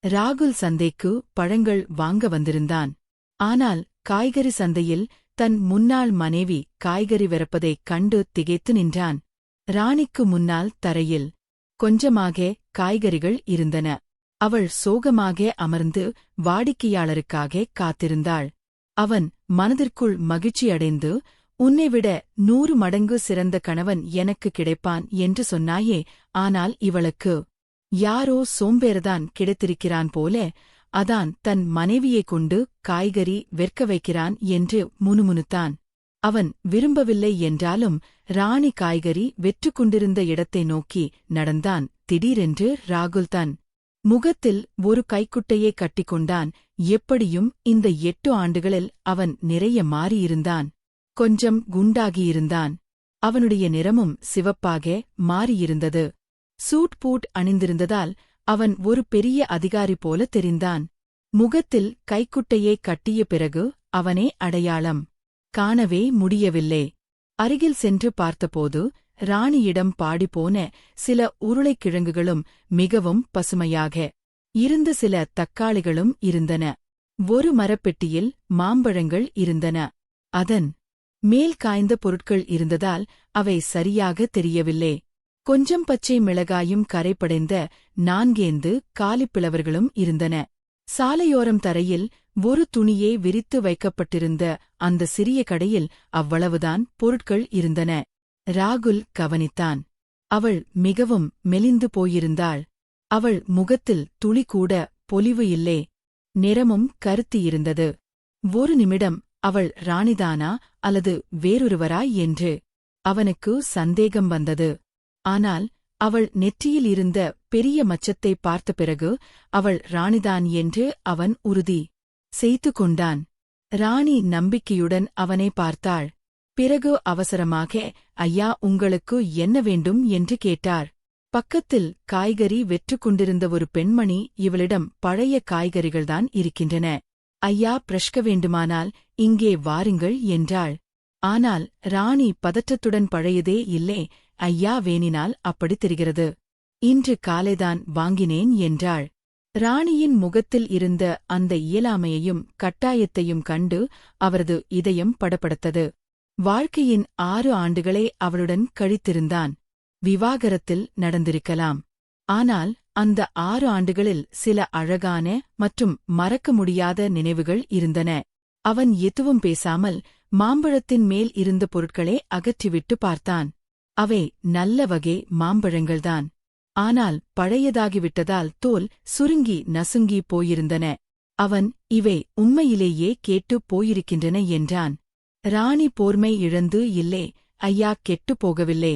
ராகுல் சந்தைக்கு பழங்கள் வாங்க வந்திருந்தான். ஆனால் காய்கறி சந்தையில் தன் முன்னாள் மனைவி காய்கறி விறப்பதைக் கண்டு திகைத்து நின்றான். ராணிக்கு முன்னால் தரையில் கொஞ்சமாக காய்கறிகள் இருந்தன. அவள் சோகமாக அமர்ந்து வாடிக்கையாளருக்காக காத்திருந்தாள். அவன் மனதிற்குள் மகிழ்ச்சியடைந்து, "உன்னைவிட 100 மடங்கு சிறந்த கணவன் எனக்கு கிடைப்பான் என்று சொன்னாயே, ஆனால் இவளுக்கு யாரோ சோம்பேறதான் கிடைத்திருக்கிறான் போல, அதான் தன் மனைவியைக் கொண்டு காய்கறி விற்க வைக்கிறான்" என்று முணுமுணுத்தான். அவன் விரும்பவில்லை என்றாலும் ராணி காய்கறி வெற்று கொண்டிருந்த இடத்தை நோக்கி நடந்தான். திடீரென்று ராகுல் தன் முகத்தில் ஒரு கைக்குட்டையை கட்டிக்கொண்டான். எப்படியும் இந்த 8 ஆண்டுகளில் அவன் நிறைய மாறியிருந்தான். கொஞ்சம் குண்டாகியிருந்தான். அவனுடைய நிறமும் சிவப்பாக மாறியிருந்தது. சூட் பூட் அணிந்திருந்ததால் அவன் ஒரு பெரிய அதிகாரி போல தெரிந்தான். முகத்தில் கைக்குட்டையை கட்டிய பிறகு அவனே அடையாளம் காணவே முடியவில்லை. அருகில் சென்று பார்த்தபோது ராணியிடம் பாடிப்போன சில உருளைக்கிழங்குகளும் மிகவும் பசுமையாக இருந்த சில தக்காளிகளும் இருந்தன. ஒரு மரப்பெட்டியில் மாம்பழங்கள் இருந்தன. அதன் மேல் காய்ந்த பொருட்கள் இருந்ததால் அவை சரியாக தெரியவில்லை. கொஞ்சம் பச்சை மிளகாயும் கரைபடைந்த 4 காலிப்பிளவர்களும் இருந்தன. சாலையோரம் தரையில் ஒரு துணியே விரித்து வைக்கப்பட்டிருந்த அந்த சிறிய கடையில் அவ்வளவுதான் பொருட்கள் இருந்தன. ராகுல் கவனித்தான். அவள் மிகவும் மெலிந்து போயிருந்தாள். அவள் முகத்தில் துளிகூட பொலிவு இல்லை. நிறமும் கருத்தியிருந்தது. ஒரு நிமிடம் அவள் ராணிதானா அல்லது வேறொருவரா என்று அவனுக்கு சந்தேகம் வந்தது. ஆனால் அவள் நெற்றியில் இருந்த பெரிய மச்சத்தை பார்த்த பிறகு அவள் ராணிதான் என்று அவன் உறுதி செய்து கொண்டான். ராணி நம்பிக்கையுடன் அவனை பார்த்தாள். பிறகு அவசரமாக, "ஐயா, உங்களுக்கு என்ன வேண்டும்?" என்று கேட்டார். பக்கத்தில் காய்கறி வெற்று கொண்டிருந்த ஒரு பெண்மணி இவளிடம் பழைய காய்கறிகள்தான் இருக்கின்றன. "ஐயா, பிரஷ்க வேண்டுமானால் இங்கே வாருங்கள்" என்றாள். ஆனால் ராணி பதற்றத்துடன், "பழையதே இல்லை ஐயா, வேணினால் அப்படி தெரிகிறது. இன்று காலைதான் வாங்கினேன்" என்றாள். ராணியின் முகத்தில் இருந்த அந்த இயலாமையையும் கட்டாயத்தையும் கண்டு அவரது இதயம் படபடத்தது. வாழ்க்கையின் 6 ஆண்டுகளை அவளுடன் கழித்திருந்தான். விவாகரத்தில் நடந்திருக்கலாம். ஆனால் அந்த 6 ஆண்டுகளில் சில அழகான மற்றும் மறக்க முடியாத நினைவுகள் இருந்தன. அவன் எதுவும் பேசாமல் மாம்பழத்தின் மேல் இருந்த பொருட்களை அகற்றிவிட்டு பார்த்தான். அவை நல்ல வகை மாம்பழங்கள்தான். ஆனால் பழையதாகிவிட்டதால் தோல் சுருங்கி நசுங்கி போயிருந்தன. அவன், "இவை உண்மையிலேயே கேட்டுப் போயிருக்கின்றன" என்றான். ராணி போர்மை இழந்து, "இல்லை ஐயா, கெட்டுப் போகவில்லை.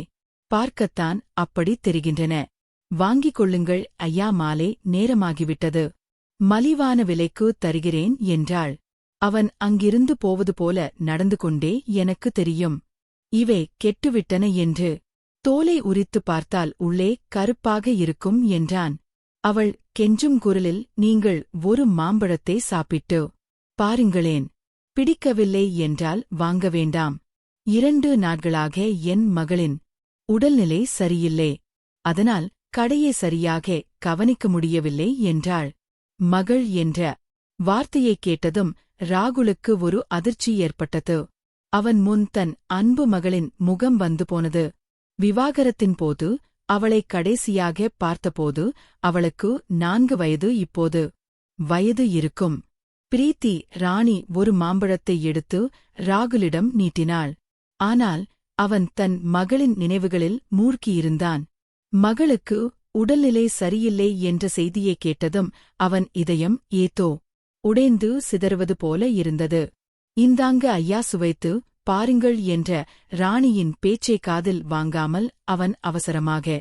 பார்க்கத்தான் அப்படி தெரிகின்றன. வாங்கிக் கொள்ளுங்கள் ஐயா, மாலை நேரமாகிவிட்டது. மலிவான விலைக்கு தருகிறேன்" என்றாள். அவன் அங்கிருந்து போவது போல நடந்து கொண்டே, "எனக்கு தெரியும் இவை கெட்டுவிட்டன என்று. தோலை உரித்துப் பார்த்தால் உள்ளே கருப்பாக இருக்கும்" என்றான். அவள் கெஞ்சும் குரலில், "நீங்கள் ஒரு மாம்பழத்தை சாப்பிட்டு பாருங்களேன். பிடிக்கவில்லை என்றால் வாங்க வேண்டாம். 2 நாட்களாக என் மகளின் உடல்நிலை சரியில்லை. அதனால் கடையை சரியாக கவனிக்க முடியவில்லை" என்றாள். "மகள்" என்ற வார்த்தையைக் கேட்டதும் ராகுலுக்கு ஒரு அதிர்ச்சி ஏற்பட்டது. அவன் முன் தன் அன்பு மகளின் முகம் வந்து போனது. விவாகரத்தின் போது அவளை கடைசியாக பார்த்தபோது அவளுக்கு 4 வயது. இப்போது வயது இருக்கும். பிரீத்தி ராணி ஒரு மாம்பழத்தை எடுத்து ராகுலிடம் நீட்டினாள். ஆனால் அவன் தன் மகளின் நினைவுகளில் மூழ்கியிருந்தான். மகளுக்கு உடல்நிலை சரியில்லை என்ற செய்தியை கேட்டதும் அவன் இதயம் ஏதோ உடைந்து சிதறுவது போல இருந்தது. "இந்தாங்க ஐயா, சுவைத்து பாருங்கள்" என்ற ராணியின் பேச்சை காதில் வாங்காமல் அவன் அவசரமாக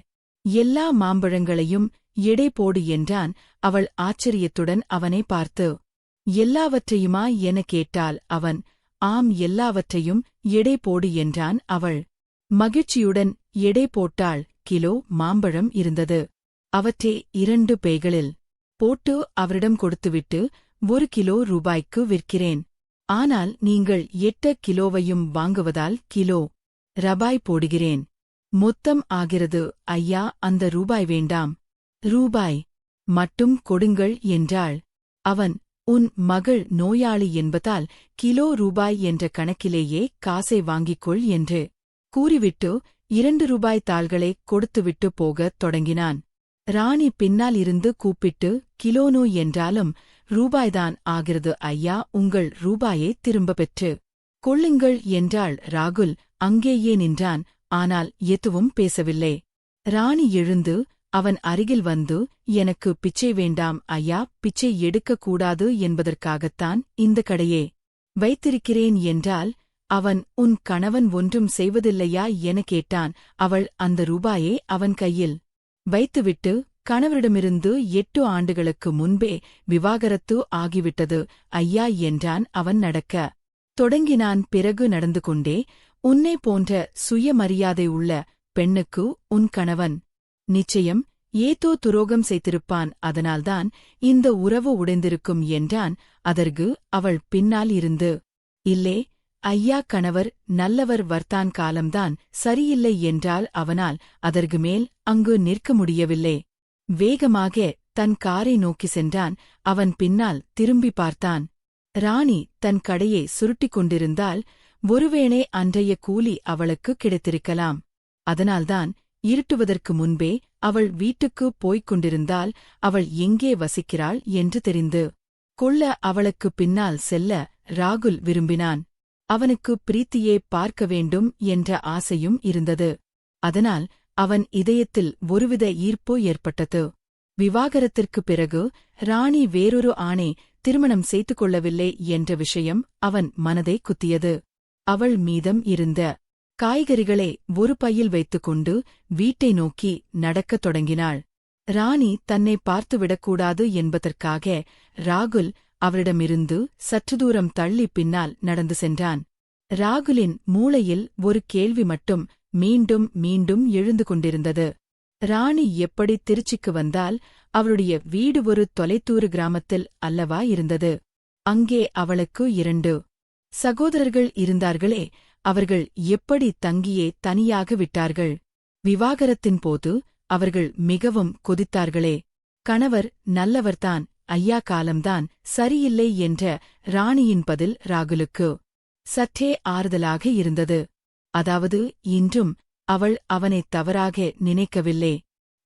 எல்லா மாம்பழங்களையும் எடை போடு என்றான். அவள் ஆச்சரியத்துடன் அவனை பார்த்து, "எல்லாவற்றையுமா?" என கேட்டாள். அவன், "ஆம், எல்லாவற்றையும் எடை போடு" என்றான். அவள் மகிழ்ச்சியுடன் எடை போட்டாள். கிலோ மாம்பழம் இருந்தது. அவற்றை 2 பைகளில் போட்டு அவரிடம் கொடுத்துவிட்டு, "1 கிலோ ரூபாய்க்கு விற்கிறேன். ஆனால் நீங்கள் 8 கிலோவையும் வாங்குவதால் கிலோ ரூபாய் போடுகிறேன். மொத்தம் ஆகிறது ஐயா." "அந்த ரூபாய் வேண்டாம்." "ரூபாய் மட்டும் கொடுங்கள் என்றாள். அவன், உன் மகள் நோயாளி என்பதால் கிலோ ரூபாய் என்ற கணக்கிலேயே காசை வாங்கிக்கொள் என்று கூறிவிட்டு 2 ரூபாய் தாள்களை கொடுத்துவிட்டு போகத் தொடங்கினான். ராணி பின்னால் இருந்து கூப்பிட்டு, கிலோனு என்றாலும் ரூபாய்தான் ஆகிறது ஐயா, உங்கள் ரூபாயை திரும்ப பெற்று கொள்ளுங்கள் என்றாள். ராகுல் அங்கேயே நின்றான். ஆனால் எதுவும் பேசவில்லை. ராணி எழுந்து அவன் அருகில் வந்து, எனக்கு பிச்சை வேண்டாம் ஐயா, பிச்சை எடுக்கக்கூடாது என்பதற்காகத்தான் இந்த கடையே வைத்திருக்கிறேன் என்றால். அவன், உன் கணவன் ஒன்றும் செய்வதில்லையா என கேட்டான். அவள் அந்த ரூபாயை அவன் கையில் வைத்துவிட்டு, கணவரிடமிருந்து 8 ஆண்டுகளுக்கு முன்பே விவாகரத்து ஆகிவிட்டது ஐயா என்றான். அவன் நடக்க தொடங்கினான். பிறகு நடந்து கொண்டே, உன்னை போன்ற சுயமரியாதை உள்ள பெண்ணுக்கு உன் கணவன் நிச்சயம் ஏதோ துரோகம் செய்திருப்பான், அதனால்தான் இந்த உறவு உடைந்திருக்கும் என்றான். அதற்கு அவள் பின்னால் இருந்து, இல்லே ஐயா, கணவர் நல்லவர், வர்த்தான் காலம்தான் சரியில்லை என்றால். அவனால் அதற்கு மேல் அங்கு நிற்க முடியவில்லை. வேகமாக தன் காரை நோக்கி சென்றான். அவன் பின்னால் திரும்பி பார்த்தான். ராணி தன் கடையை சுருட்டிக் கொண்டிருந்தால். ஒருவேளை அன்றைய கூலி அவளுக்கு கிடைத்திருக்கலாம். அதனால்தான் இருட்டுவதற்கு முன்பே அவள் வீட்டுக்கு போய்க் கொண்டிருந்தால். அவள் எங்கே வசிக்கிறாள் என்று தெரிந்து கொள்ள அவளுக்கு பின்னால் செல்ல ராகுல் விரும்பினான். அவனுக்கு பிரீத்தியே பார்க்க வேண்டும் என்ற ஆசையும் இருந்தது. அதனால் அவன் இதயத்தில் ஒருவித ஈர்ப்பு ஏற்பட்டது. விவாகரத்திற்குப் பிறகு ராணி வேறொரு ஆணை திருமணம் செய்து கொள்ளவில்லை என்ற விஷயம் அவன் மனதை குத்தியது. அவள் மீதம் இருந்த காய்கறிகளை ஒரு பையில் வைத்துக்கொண்டு வீட்டை நோக்கி நடக்கத் தொடங்கினாள். ராணி தன்னை பார்த்துவிடக்கூடாது என்பதற்காக ராகுல் அவளிடமிருந்து சற்று தூரம் தள்ளி பின்னால் நடந்து சென்றான். ராகுலின் மூளையில் ஒரு கேள்வி மட்டும் மீண்டும் மீண்டும் எழுந்து கொண்டிருந்தது. ராணி எப்படி திருச்சிக்கு வந்தால்? அவளுடைய வீடு ஒரு தொலைதூர கிராமத்தில் அல்லவா இருந்தது. அங்கே அவளுக்கு 2 சகோதரர்கள் இருந்தார்களே, அவர்கள் எப்படி தங்கியே தனியாக விட்டார்கள்? விவாகரத்தின் போது அவர்கள் மிகவும் கொதித்தார்களே. கணவர் நல்லவர்தான் ஐயா, காலம்தான் சரியில்லை என்ற ராணியின் பதில் ராகுலுக்கு சற்றே ஆறுதலாக இருந்தது. அதாவது இன்றும் அவள் அவனைத் தவறாக நினைக்கவில்லை.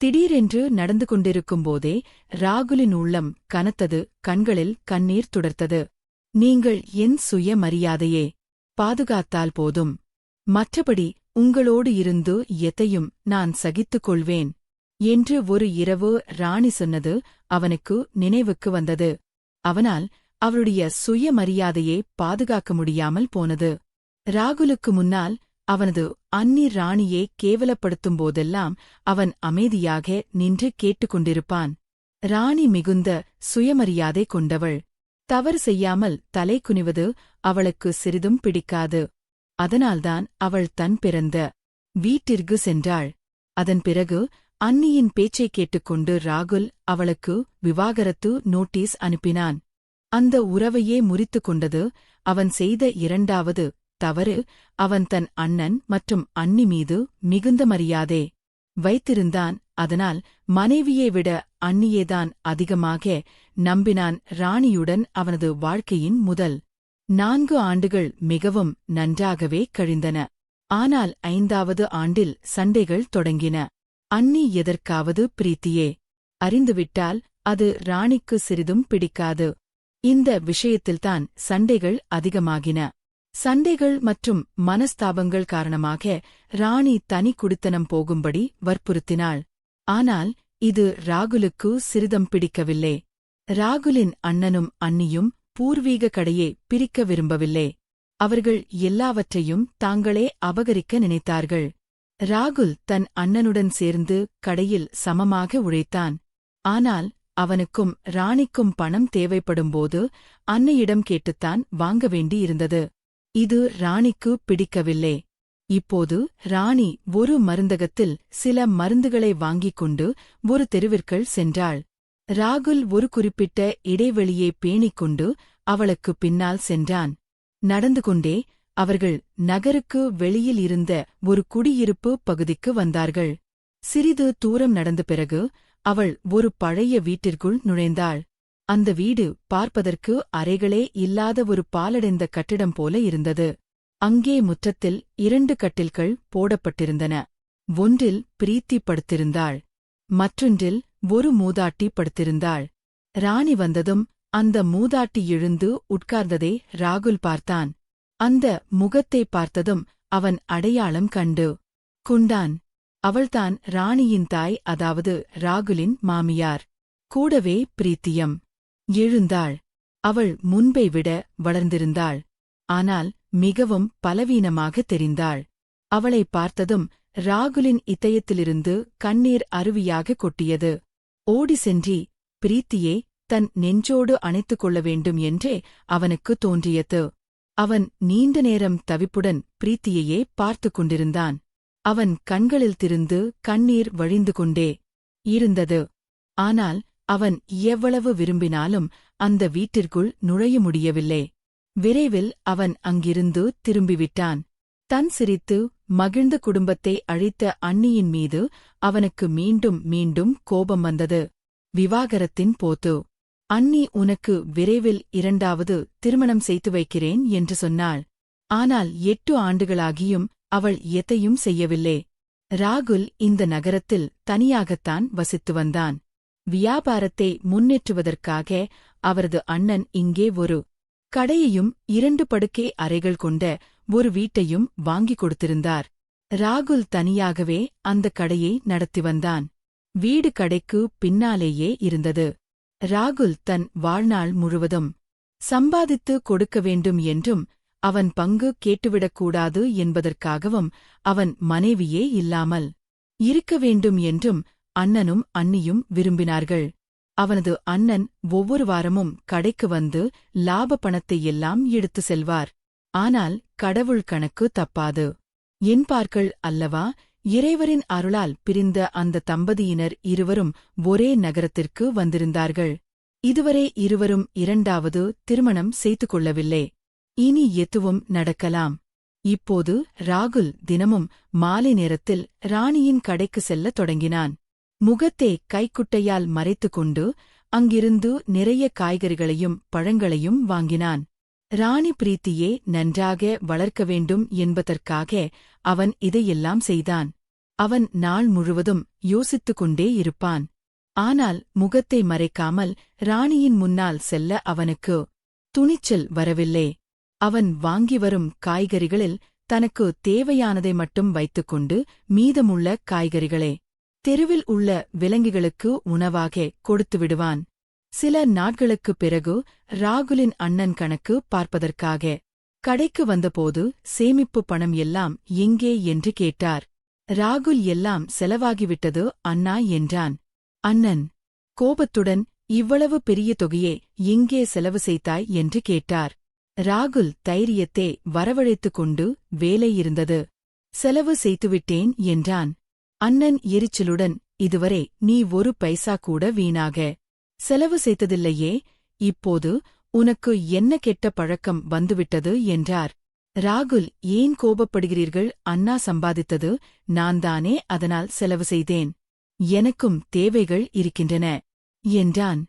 திடீரென்று நடந்து கொண்டிருக்கும்போதே ராகுலின் உள்ளம் கனத்தது. கண்களில் கண்ணீர் துடர்த்தது. நீங்கள் என் சுயமரியாதையே பாதுகாத்தால் போதும். மற்றபடி உங்களோடு இருந்து எதையும் நான் சகித்துக் கொள்வேன் என்று ஒரு இரவு ராணி சொன்னது அவனுக்கு நினைவுக்கு வந்தது. அவனால் அவளுடைய சுயமரியாதையை பாதுகாக்க முடியாமல் போனது. ராகுலுக்கு முன்னால் அவனது அண்ணி ராணியை கேவலப்படுத்தும் போதெல்லாம் அவன் அமைதியாக நின்று கேட்டுக்கொண்டிருப்பான். ராணி மிகுந்த சுயமரியாதை கொண்டவள். தவறு செய்யாமல் தலை குனிவது அவளுக்கு சிறிதும் பிடிக்காது. அதனால்தான் அவள் தன் பிறந்த வீட்டிற்கு சென்றாள். அதன் பிறகு அண்ணியின் பேச்சைக் கேட்டுக்கொண்டு ராகுல் அவளுக்கு விவாகரத்து நோட்டீஸ் அனுப்பினான். அந்த உறவையே முறித்துக் கொண்டது அவன் செய்த 2வது தவறு. அவன் தன் அண்ணன் மற்றும் அண்ணி மீது மிகுந்த மரியாதை வைத்திருந்தான். அதனால் மனைவியை விட அண்ணியேதான் அதிகமாக நம்பினான். ராணியுடன் அவனது வாழ்க்கையின் முதல் 4 ஆண்டுகள் மிகவும் நன்றாகவே கழிந்தன. ஆனால் 5வது ஆண்டில் சண்டைகள் தொடங்கின. அண்ணி எதற்காவது பிரீத்தியே அறிந்துவிட்டால் அது ராணிக்கு சிறிதும் பிடிக்காது. இந்த விஷயத்தில்தான் சண்டைகள் அதிகமாகின. சண்டைகள் மற்றும் மனஸ்தாபங்கள் காரணமாக ராணி தனி குடித்தனம் போகும்படி வற்புறுத்தினாள். ஆனால் இது ராகுலுக்கு சிறிதும் பிடிக்கவில்லை. ராகுலின் அண்ணனும் அண்ணியும் பூர்வீக கடையை பிரிக்க விரும்பவில்லை. அவர்கள் எல்லாவற்றையும் தாங்களே அபகரிக்க நினைத்தார்கள். ராகுல் தன் அண்ணனுடன் சேர்ந்து கடையில் சமமாக உழைத்தான். ஆனால் அவனுக்கும் ராணிக்கும் பணம் தேவைப்படும்போது அன்னையிடம் கேட்டுத்தான் வாங்க வேண்டியிருந்தது. இது ராணிக்கு பிடிக்கவில்லை. இப்போது ராணி ஒரு மருந்தகத்தில் சில மருந்துகளை வாங்கிக் கொண்டு ஒரு தெருவிற்குள் சென்றாள். ராகுல் ஒரு குறிப்பிட்ட இடைவெளியை பேணிக் கொண்டு அவளுக்கு பின்னால் சென்றான். நடந்து கொண்டே அவர்கள் நகருக்கு வெளியில் இருந்த ஒரு குடியிருப்பு பகுதிக்கு வந்தார்கள். சிறிது தூரம் நடந்த பிறகு அவள் ஒரு பழைய வீட்டிற்குள் நுழைந்தாள். அந்த வீடு பார்ப்பதற்கு அறைகளே இல்லாத ஒரு பாலடைந்த கட்டிடம் போல இருந்தது. அங்கே முற்றத்தில் 2 கட்டில்கள் போடப்பட்டிருந்தன. ஒன்றில் பிரீத்தி படுத்திருந்தாள். மற்றொன்றில் ஒரு மூதாட்டி படுத்திருந்தாள். ராணி வந்ததும் அந்த மூதாட்டி எழுந்து உட்கார்ந்ததை ராகுல் பார்த்தான். அந்த முகத்தை பார்த்ததும் அவன் அடையாளம் கண்டு கொண்டான். அவள்தான் ராணியின் தாய், அதாவது ராகுலின் மாமியார். கூடவே பிரீத்தியம் எழுந்தாள். அவள் முன்பை விட வளர்ந்திருந்தாள். ஆனால் மிகவும் பலவீனமாக தெரிந்தாள். அவளை பார்த்ததும் ராகுலின் இதயத்திலிருந்து கண்ணீர் அருவியாக கொட்டியது. ஓடி சென்றி பிரீத்தியே தன் நெஞ்சோடு அணைத்துக் கொள்ள வேண்டும் என்றே அவனுக்கு தோன்றியது. அவன் நீண்ட நேரம் தவிப்புடன் பிரீத்தியையே பார்த்துக் கொண்டிருந்தான். அவன் கண்களில் திருந்து கண்ணீர் வழிந்து கொண்டே இருந்தது. ஆனால் அவன் எவ்வளவு விரும்பினாலும் அந்த வீட்டிற்குள் நுழைய முடியவில்லை. விரைவில் அவன் அங்கிருந்து திரும்பிவிட்டான். தன் சிரித்து மகிழ்ந்த குடும்பத்தை அழித்த அண்ணியின் மீது அவனுக்கு மீண்டும் மீண்டும் கோபம் வந்தது. விவாகரத்தின் போது அண்ணி உனக்கு விரைவில் 2வது திருமணம் செய்து வைக்கிறேன் என்று சொன்னாள். ஆனால் 8 ஆண்டுகளாகியும் அவள் எதையும் செய்யவில்லை. ராகுல் இந்த நகரத்தில் தனியாகத்தான் வசித்து வந்தான். வியாபாரத்தை முன்னேற்றுவதற்காக அவரது அண்ணன் இங்கே ஒரு கடையையும் 2 படுக்கை அறைகள் கொண்ட ஒரு வீட்டையும் வாங்கிக் கொடுத்திருந்தார். ராகுல் தனியாகவே அந்த கடையை நடத்தி வந்தான். வீடு கடைக்கு பின்னாலேயே இருந்தது. ராகுல் தன் வாழ்நாள் முழுவதும் சம்பாதித்து கொடுக்க வேண்டும் என்றும் அவன் பங்கு கேட்டுவிடக்கூடாது என்பதற்காகவும் அவன் மனைவியே இல்லாமல் இருக்க வேண்டும் என்றும் அண்ணனும் அண்ணியும் விரும்பினார்கள். அவனது அண்ணன் ஒவ்வொரு வாரமும் கடைக்கு வந்து லாப பணத்தை எல்லாம் எடுத்து செல்வார். ஆனால் கடவுள் கணக்கு தப்பாது என்பார்கள் அல்லவா? இறைவரின் அருளால் பிரிந்த அந்த தம்பதியினர் இருவரும் ஒரே நகரத்திற்கு வந்திருந்தார்கள். இதுவரை இருவரும் 2வது திருமணம் செய்து கொள்ளவில்லை. இனி எதுவும் நடக்கலாம். இப்போது ராகுல் தினமும் மாலை நேரத்தில் ராணியின் கடைக்கு செல்லத் தொடங்கினான். முகத்தை கைக்குட்டையால் மறைத்துக்கொண்டு அங்கிருந்து நிறைய காய்கறிகளையும் பழங்களையும் வாங்கினான். ராணி பிரீத்தியே நன்றாக வளர்க்க வேண்டும் என்பதற்காக அவன் இதையெல்லாம் செய்தான். அவன் நாள் முழுவதும் யோசித்துக் கொண்டே இருப்பான். ஆனால் முகத்தை மறைக்காமல் ராணியின் முன்னால் செல்ல அவனுக்கு துணிச்சல் வரவில்லை. அவன் வாங்கி வரும் காய்கறிகளில் தனக்கு தேவையானதை மட்டும் வைத்துக்கொண்டு மீதமுள்ள காய்கறிகளை தெருவில் உள்ள விலங்குகளுக்கு உணவாக கொடுத்து விடுவான். சில நாட்களுக்குப் பிறகு ராகுலின் அண்ணன் கணக்கு பார்ப்பதற்காக கடைக்கு வந்தபோது சேமிப்பு பணம் எல்லாம் எங்கே என்று கேட்டார். ராகுல் எல்லாம் செலவாகிவிட்டது அண்ணா என்றான். அண்ணன் கோபத்துடன் இவ்வளவு பெரிய தொகையை எங்கே செலவு செய்தாய் என்று கேட்டார். ராகுல் தைரியத்தை வரவழைத்துக் கொண்டு வேலை இருந்தது, செலவு செய்துவிட்டேன் என்றான். அண்ணன் எரிச்சலுடன், இதுவரை நீ ஒரு பைசா கூட வீணாக செலவு செய்ததில்லையே, இப்போது உனக்கு என்ன கெட்ட பழக்கம் வந்துவிட்டது என்றார். ராகுல், ஏன் கோபப்படுகிறீர்கள்? அண்ணா சம்பாதித்தது நான்தானே, அதனால் செலவு செய்தேன். எனக்கும் தேவைகள் இருக்கின்றன என்றான்.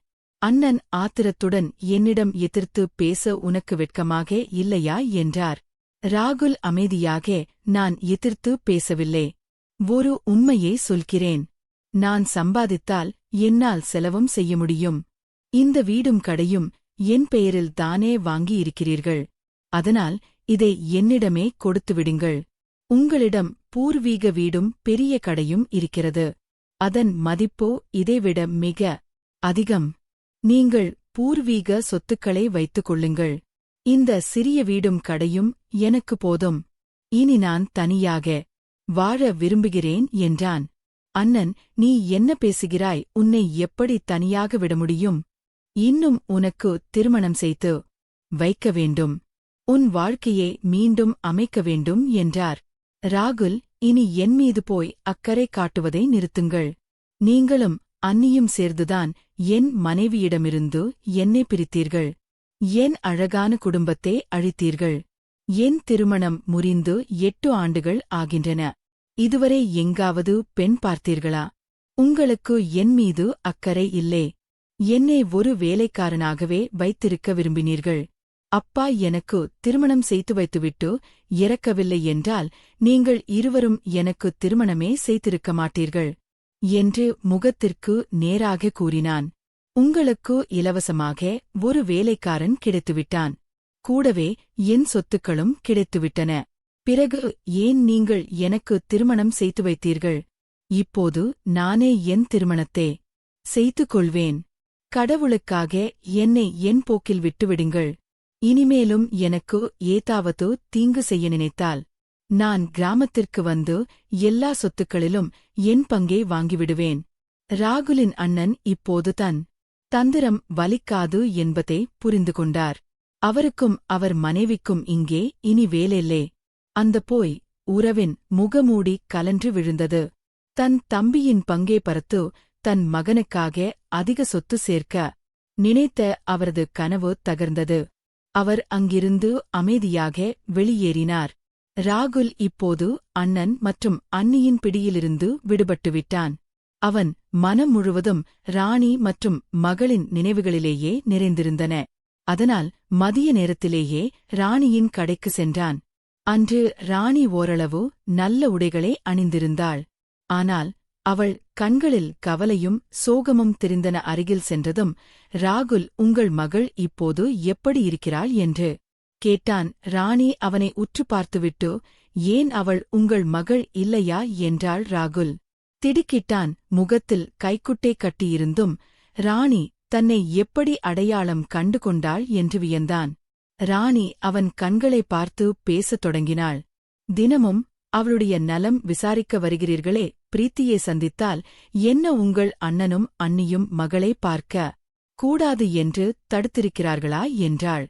அண்ணன் ஆத்திரத்துடன், என்னிடம் எதிர்த்து பேச உனக்கு வெட்கமாக இல்லையா என்றார். ராகுல் அமைதியாக, நான் எதிர்த்து பேசவில்லை, ஒரு உண்மையை சொல்கிறேன். நான் சம்பாதித்தால் என்னால் செலவும் செய்ய முடியும். இந்த வீடும் கடையும் என் பெயரில் தானே வாங்கி இருக்கிறீர்கள். அதனால் இதை என்னிடமே கொடுத்துவிடுங்கள். உங்களிடம் பூர்வீக வீடும் பெரிய கடையும் இருக்கிறது. அதன் மதிப்போ இதைவிட மிக அதிகம். நீங்கள் பூர்வீக சொத்துக்களை வைத்துக் கொள்ளுங்கள். இந்த சிறிய வீடும் கடையும் எனக்கு போதும். இனி நான் தனியாக வாழ விரும்புகிறேன் என்றான். அண்ணன், நீ என்ன பேசுகிறாய்? உன்னை எப்படி தனியாக விட முடியும்? இன்னும் உனக்கு திருமணம் செய்து வைக்க வேண்டும். உன் வாழ்க்கையை மீண்டும் அமைக்க வேண்டும் என்றார். ராகுல், இனி என் மீது போய் அக்கறை காட்டுவதை நிறுத்துங்கள். நீங்களும் அண்ணியும் சேர்ந்துதான் என் மனைவியிடமிருந்து என்னை பிரித்தீர்கள். என் அழகான குடும்பத்தை அழித்தீர்கள். என் திருமணம் முறிந்து 8 ஆண்டுகள் ஆகின்றன. இதுவரை எங்காவது பெண் பார்த்தீர்களா? உங்களுக்கு என் மீது அக்கறை இல்லே. என்னை ஒரு வேலைக்காரனாகவே வைத்திருக்க விரும்பினீர்கள். அப்பா எனக்கு திருமணம் செய்து வைத்துவிட்டு இறக்கவில்லை என்றால் நீங்கள் இருவரும் எனக்கு திருமணமே செய்திருக்க மாட்டீர்கள் என்று முகத்திற்கு நேராக கூறினான். உங்களுக்கு இலவசமாக ஒரு வேலைக்காரன் கிடைத்துவிட்டான். கூடவே என் சொத்துக்களும் கிடைத்துவிட்டன. பிறகு ஏன் நீங்கள் எனக்கு திருமணம் செய்து வைத்தீர்கள்? இப்போது நானே என் திருமணத்தை செய்து கொள்வேன். கடவுளுக்காக என்னை என் போக்கில் விட்டுவிடுங்கள். இனிமேலும் எனக்கு ஏதாவது தீங்கு செய்ய நினைத்தால் நான் கிராமத்திற்கு வந்து எல்லா சொத்துக்களிலும் என் பங்கை வாங்கிவிடுவேன். ராகுலின் அண்ணன் இப்போது தன் தந்திரம் வலிக்காது என்பதை புரிந்து கொண்டார். அவருக்கும் அவர் மனைவிக்கும் இங்கே இனி வேலையில்லே. அந்த போய் உறவின் முகமூடி கலன்று விழுந்தது. தன் தம்பியின் பங்கை பறத்து தன் மகனுக்காக அதிக சொத்து சேர்க்க நினைத்த அவரது கனவு தகர்ந்தது. அவர் அங்கிருந்து அமைதியாக வெளியேறினார். ராகுல் இப்போது அண்ணன் மற்றும் அண்ணியின் பிடியிலிருந்து விடுபட்டுவிட்டான். அவன் மனம் முழுவதும் ராணி மற்றும் மகளின் நினைவுகளிலேயே நிறைந்திருந்தன. அதனால் மதிய நேரத்திலேயே ராணியின் கடைக்கு சென்றான். அன்று ராணி ஓரளவு நல்ல உடைகளை அணிந்திருந்தாள். ஆனால் அவள் கண்களில் கவலையும் சோகமும் தெரிந்தன. அருகில் சென்றதும், ராகுல், உங்கள் மகள் இப்போது எப்படி இருக்கிறாள் என்று கேட்டான். ராணி அவனை உற்று பார்த்துவிட்டு, ஏன் அவள் உங்கள் மகள் இல்லையா என்றாள். ராகுல் திடுக்கிட்டான். முகத்தில் கைக்குட்டை கட்டியிருந்தும் ராணி தன்னை எப்படி அடையாளம் கண்டு கொண்டாள் என்று வியந்தான். ராணி அவன் கண்களை பார்த்து பேசத் தொடங்கினாள். தினமும் அவளுடைய நலம் விசாரிக்க வருகிறீர்களே, பிரீத்தியை சந்தித்தால் என்ன உங்கள் அண்ணனும் அண்ணியும் மகளை பார்க்க கூடாது என்று தடுத்திருக்கிறார்களா என்றாள்.